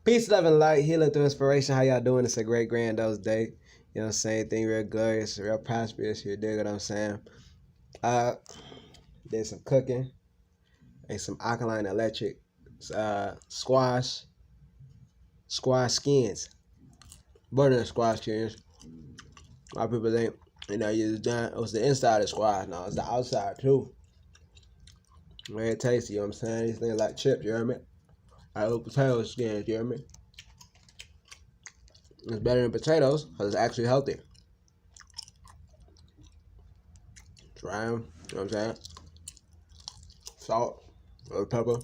Peace, love, and light. Healing through inspiration. How y'all doing? It's a great granddad's day. You know what I'm saying? Thing real glorious, real prosperous. You dig what I'm saying? Uh, did some cooking. Ate some alkaline electric. Squash skins. Butter squash skins. A lot of people think, it was the inside of the squash. No, it's the outside too. Very tasty, you know what I'm saying? These things like chips, you hear me? I little potato skins, you hear me? It's better than potatoes because it's actually healthy. Try them, you know what I'm saying? Salt, a little pepper,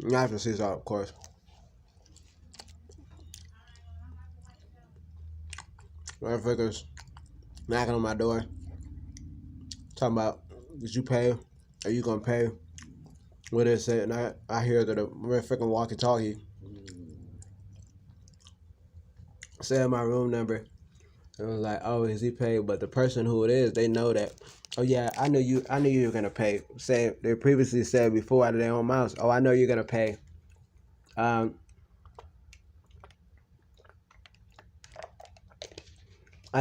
Not for sea salt, of course. Motherfuckers knocking on my door, talking about, did you pay? Are you gonna pay? What is it? And I hear that a freaking walkie-talkie said my room number. And I was like, oh, is he paid? But the person who it is, they know that. Oh yeah, I knew you were gonna pay. Say they previously said before out of their own mouths. Oh, I know you're gonna pay. I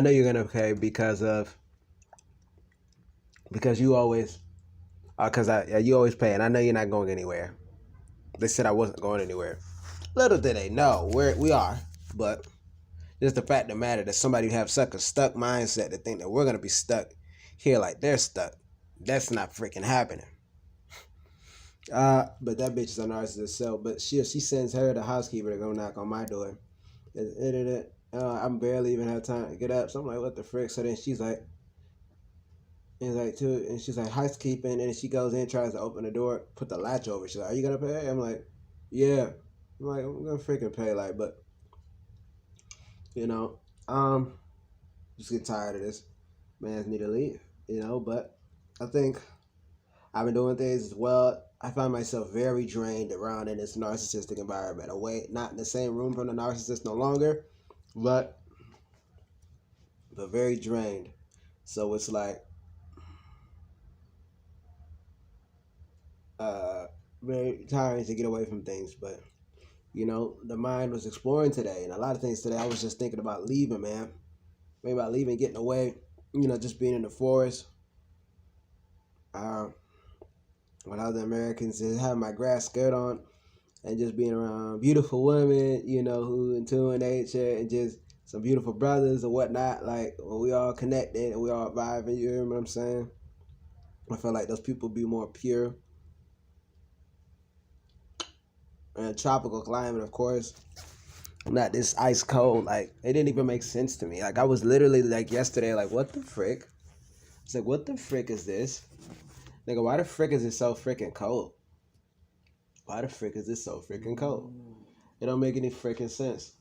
know you're gonna pay because you always, you always pay, and I know you're not going anywhere. They said I wasn't going anywhere. Little did they know where we are, but just the fact of the matter that somebody have such a stuck mindset to think that we're gonna be stuck here like they're stuck. That's not freaking happening. But that bitch is a narcissist. So, but she sends her the housekeeper to go knock on my door. I'm barely even have time to get up. So I'm like, what the frick? So then she's like, and she's like housekeeping, and then she goes in, tries to open the door, put the latch over. She's like, are you gonna pay? I'm like, yeah. I'm like, I'm gonna freaking pay, like, but just get tired of this. Man's need to leave, but I think I've been doing things as well. I find myself very drained around in this narcissistic environment. Away, not in the same room from the narcissist no longer, but very drained. So it's like very tiring to get away from things. But the mind was exploring today, and a lot of things today. I was just thinking about leaving, man. Maybe about leaving, getting away. Just being in the forest. When other Americans, just having my grass skirt on and just being around beautiful women, who in tune nature, and just some beautiful brothers or whatnot. Like, when we all connected and we all vibing, you hear what I'm saying? I feel like those people be more pure. And tropical climate, of course. Not this ice cold. Like, it didn't even make sense to me. Like, I was literally like yesterday, like, what the frick? It's like, what the frick is this? Nigga, why the frick is it so freaking cold? Why the frick is it so freaking cold? It don't make any freaking sense.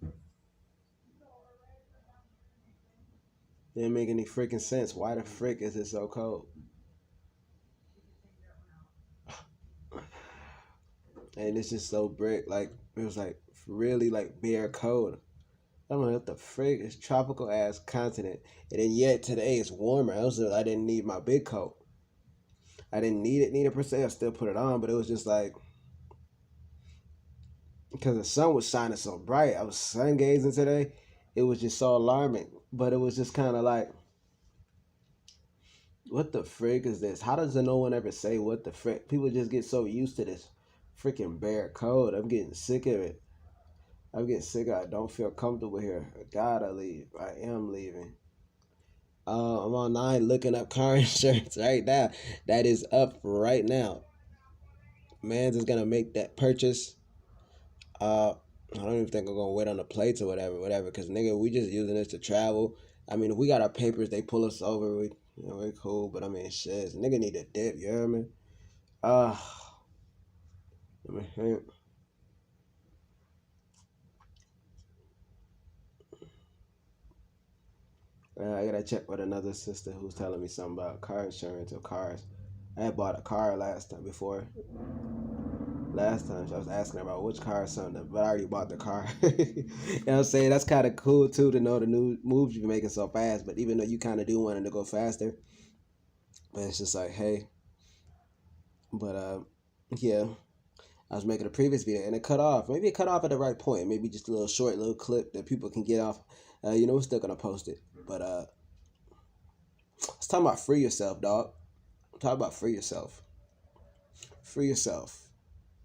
It didn't make any freaking sense. Why the frick is it so cold? And it's just so brick. Like, it was like really like bare cold. I'm like, what the frick? It's tropical ass continent. And then yet today it's warmer. I didn't need my big coat. I didn't need it per se. I still put it on, but it was just like, because the sun was shining so bright. I was sun gazing today. It was just so alarming. But it was just kind of like, what the frick is this? How does no one ever say what the frick? People just get so used to this freaking bare cold. I'm getting sick of it. I don't feel comfortable here. I gotta leave. I am leaving. I'm online looking up car insurance right now. That is up right now. Man's is gonna make that purchase. I don't even think I'm gonna wait on the plates or whatever. Cause nigga, we just using this to travel. I mean, if we got our papers, they pull us over. We're cool. But I mean, shit, nigga need a dip. You hear me? Let me think. I gotta check with another sister who's telling me something about car insurance or cars. I had bought a car last time. Last time I was asking about which car or something, but I already bought the car. You know what I'm saying? That's kind of cool too, to know the new moves you're making so fast. But even though you kind of do want it to go faster, but it's just like, hey. But yeah, I was making a previous video and it cut off. Maybe it cut off at the right point. Maybe just a little short little clip that people can get off. We're still gonna post it. But let's talk about free yourself, dog. Talk about free yourself. Free yourself.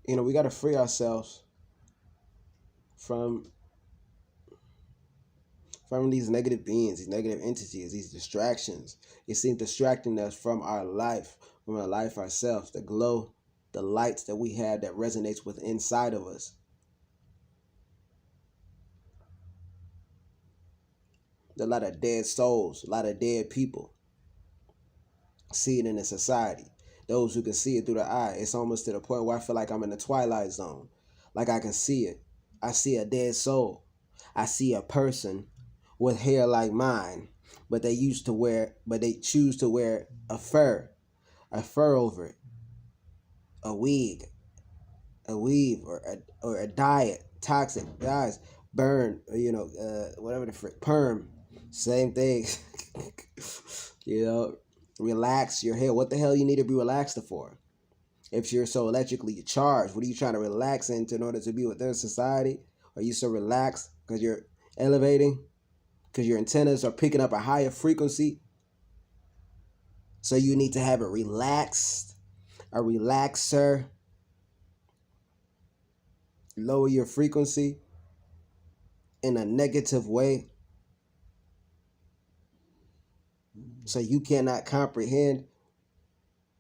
We gotta free ourselves from these negative beings, these negative entities, these distractions. It seems distracting us from our life ourselves, the glow, the lights that we have that resonates with inside of us. There are a lot of dead souls, a lot of dead people. See it in the society. Those who can see it through the eye. It's almost to the point where I feel like I'm in the twilight zone. Like I can see it. I see a dead soul. I see a person with hair like mine, but they choose to wear a fur over it, a wig, or a diet, toxic dyes, burn, whatever the frick, perm, same thing. Relax your hair. What the hell you need to be relaxed for? If you're so electrically charged, what are you trying to relax into in order to be within society? Are you so relaxed because you're elevating? Because your antennas are picking up a higher frequency? So you need to have it relaxed, a relaxer. Lower your frequency in a negative way. So you cannot comprehend.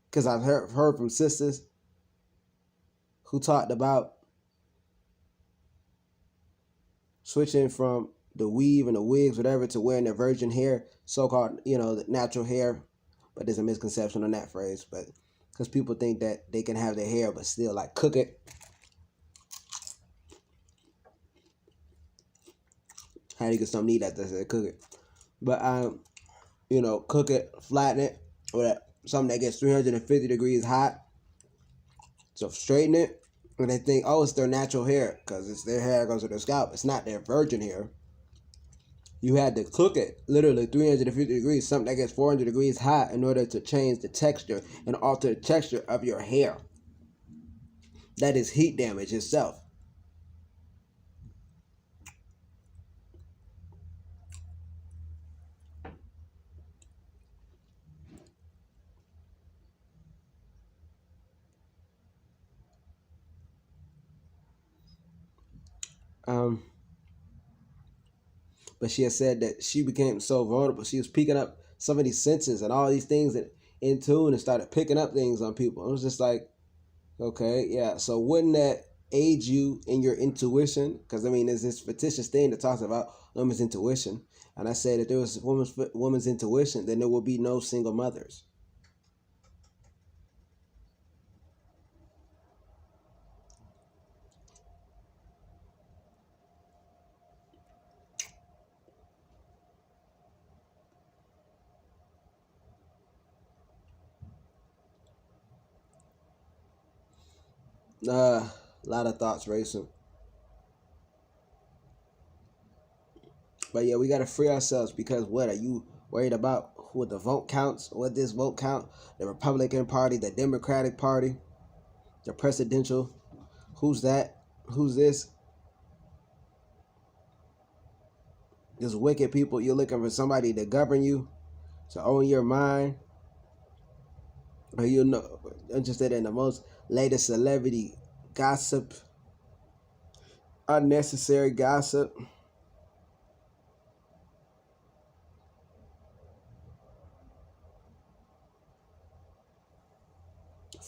Because I've heard from sisters who talked about switching from the weave and the wigs, whatever, to wearing their virgin hair, so-called, the natural hair. But there's a misconception on that phrase. But because people think that they can have their hair but still like cook it. How do you get something neat after they cook it? But cook it, flatten it, or something that gets 350 degrees hot. So straighten it, and they think, oh, it's their natural hair because it's their hair goes to their scalp. It's not their virgin hair. You had to cook it literally 350 degrees, something that gets 400 degrees hot, in order to change the texture and alter the texture of your hair. That is heat damage itself. But she had said that she became so vulnerable. She was picking up some of these senses and all these things that in tune, and started picking up things on people. It was just like, okay, yeah. So wouldn't that aid you in your intuition? Because there's this fictitious thing that talks about women's intuition. And I said if there was women's intuition, then there would be no single mothers. A lot of thoughts racing. But yeah, we got to free ourselves, because what are you worried about? Who the vote counts? What this vote count? The Republican Party, the Democratic Party, the presidential. Who's that? Who's this? There's wicked people. You're looking for somebody to govern you, to own your mind. Or you're interested in the most latest celebrity gossip, unnecessary gossip.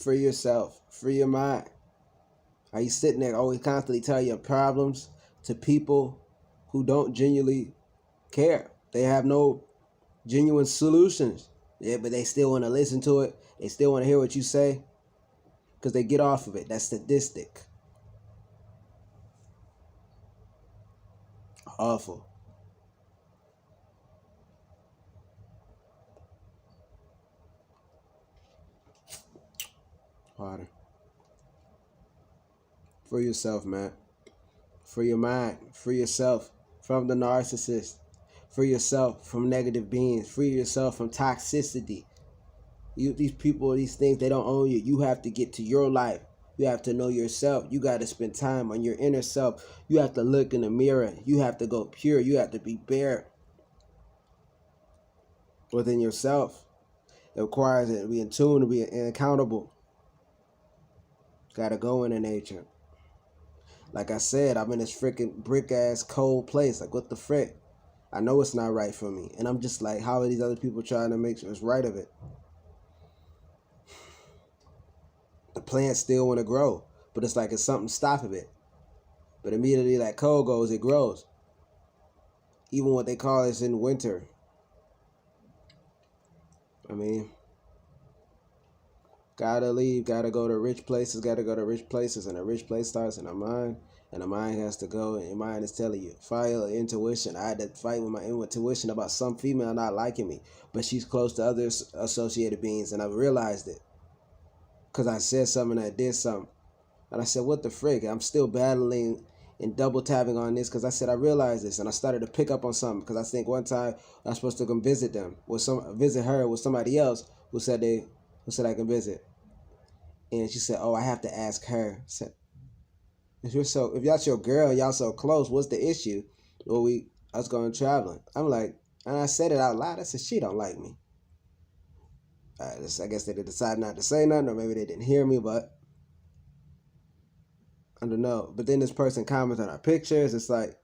Free yourself. Free your mind. Are you sitting there always constantly telling your problems to people who don't genuinely care? They have no genuine solutions. Yeah, but they still want to listen to it. They still want to hear what you say, because they get off of it. That's sadistic. Awful. Water. Free yourself, man. Free your mind. Free yourself from the narcissist. Free yourself from negative beings. Free yourself from toxicity. These people, these things, they don't own you. You have to get to your life. You have to know yourself. You got to spend time on your inner self. You have to look in the mirror. You have to go pure. You have to be bare within yourself. It requires it to be in tune, to be accountable. Got to go into nature. Like I said, I'm in this freaking brick-ass cold place. Like, what the frick? I know it's not right for me. And I'm just like, how are these other people trying to make sure it's right of it? The plants still want to grow, but it's like it's something stopping it. But immediately that cold goes, it grows. Even what they call this in winter. I mean, gotta leave, gotta go to rich places, gotta go to rich places, and a rich place starts in the mind, and the mind has to go, and your mind is telling you, fight your intuition. I had to fight with my intuition about some female not liking me, but she's close to other associated beings, and I realized it. Because I said something and I did something. And I said, what the frick? I'm still battling and double tapping on this because I said I realized this, and I started to pick up on something because I think one time I was supposed to come visit them visit her with somebody else who said I can visit. And she said, oh, I have to ask her. I said, if that's your girl, y'all so close, what's the issue? Well, I was going traveling. I'm like, and I said it out loud. I said, she don't like me. I guess they decided not to say nothing, or maybe they didn't hear me, but I don't know. But then this person comments on our pictures. It's like,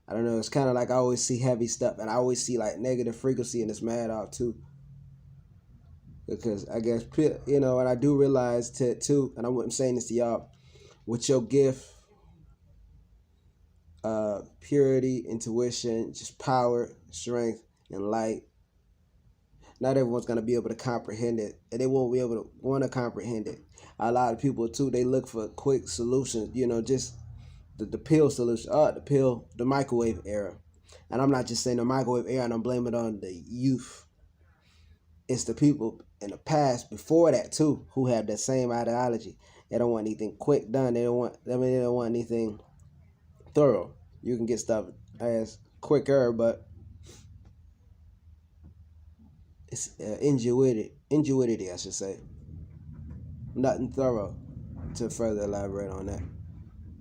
I don't know. It's kind of like I always see heavy stuff, and I always see like negative frequency, and it's mad off too. Because I guess, you know, and I do realize too, and I'm saying this to y'all, with your gift, purity, intuition, just power, strength, and light, not everyone's going to be able to comprehend it, and they won't be able to want to comprehend it. A lot of people too, they look for quick solutions, you know, just the pill solution, the microwave era. And I'm not just saying the microwave era and I'm blaming it on the youth. It's the people in the past before that too who have that same ideology. They don't want anything quick done. They don't want anything thorough. You can get stuff as quicker, but it's ingenuity, I should say. Nothing thorough to further elaborate on that.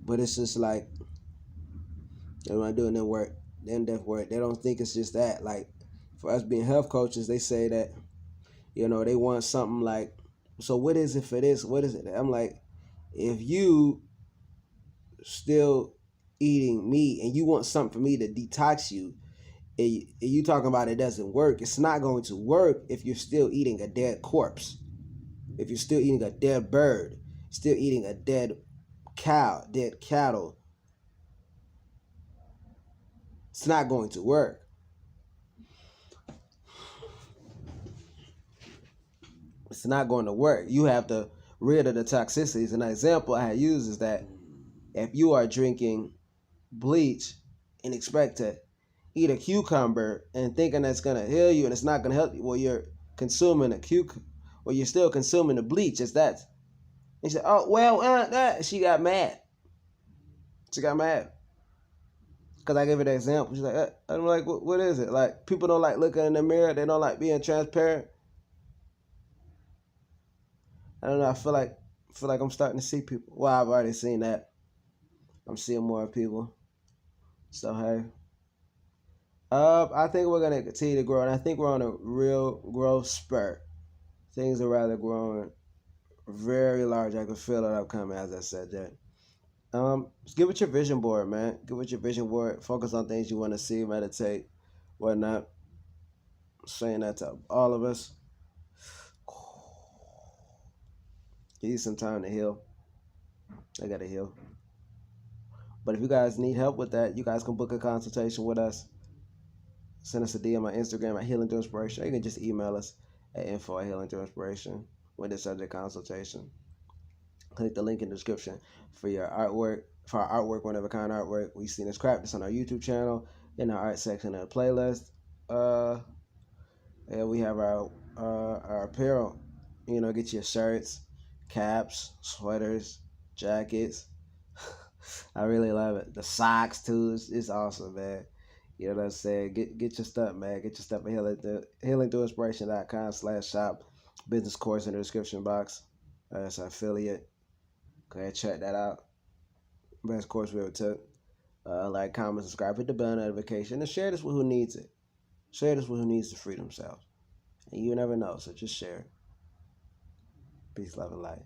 But it's just like, they're not doing their work, their in-depth work. They don't think it's just that. Like, for us being health coaches, they say that, you know, they want something like, so what is it for this? What is it? I'm like, if you still eating meat and you want something for me to detox you, and you talking about it doesn't work, it's not going to work if you're still eating a dead corpse. If you're still eating a dead bird, still eating a dead cattle, it's not going to work. It's not going to work. You have to rid of the toxicities. An example I use is that if you are drinking bleach and expect to eat a cucumber and thinking that's going to heal you and it's not going to help you, well, you're consuming you're still consuming the bleach. It's that. And she said, oh, well, she got mad. Because I gave her the example. She's like, I'm like, what is it? Like, people don't like looking in the mirror. They don't like being transparent. I don't know. I feel like I'm starting to see people. Well, I've already seen that. I'm seeing more people. So, hey. I think we're going to continue to grow. And I think we're on a real growth spurt. Things are rather growing very large. I can feel it upcoming, as I said, Jack. Get with your vision board, man. Get with your vision board. Focus on things you want to see, meditate, whatnot. Saying that to all of us. Give you some time to heal. I gotta heal. But if you guys need help with that, you guys can book a consultation with us. Send us a DM on Instagram at healingthroughinspiration. Or you can just email us at info@healingthroughinspiration with the subject consultation. Click the link in the description for your artwork, for our artwork, whatever kind of artwork we see this crap. It's on our YouTube channel in the art section of the playlist. Yeah, we have our apparel. You know, get your shirts, caps, sweaters, jackets. I really love it. The socks too. It's awesome, man. You know what I'm saying? Get your stuff, man. Get your stuff at healingthroughinspiration.com/shop. Business course in the description box. That's our affiliate. Go ahead, check that out. Best course we ever took. Like, comment, subscribe, hit the bell notification, and share this with who needs it. Share this with who needs to free themselves. And you never know, so just share it. Peace, love, and light.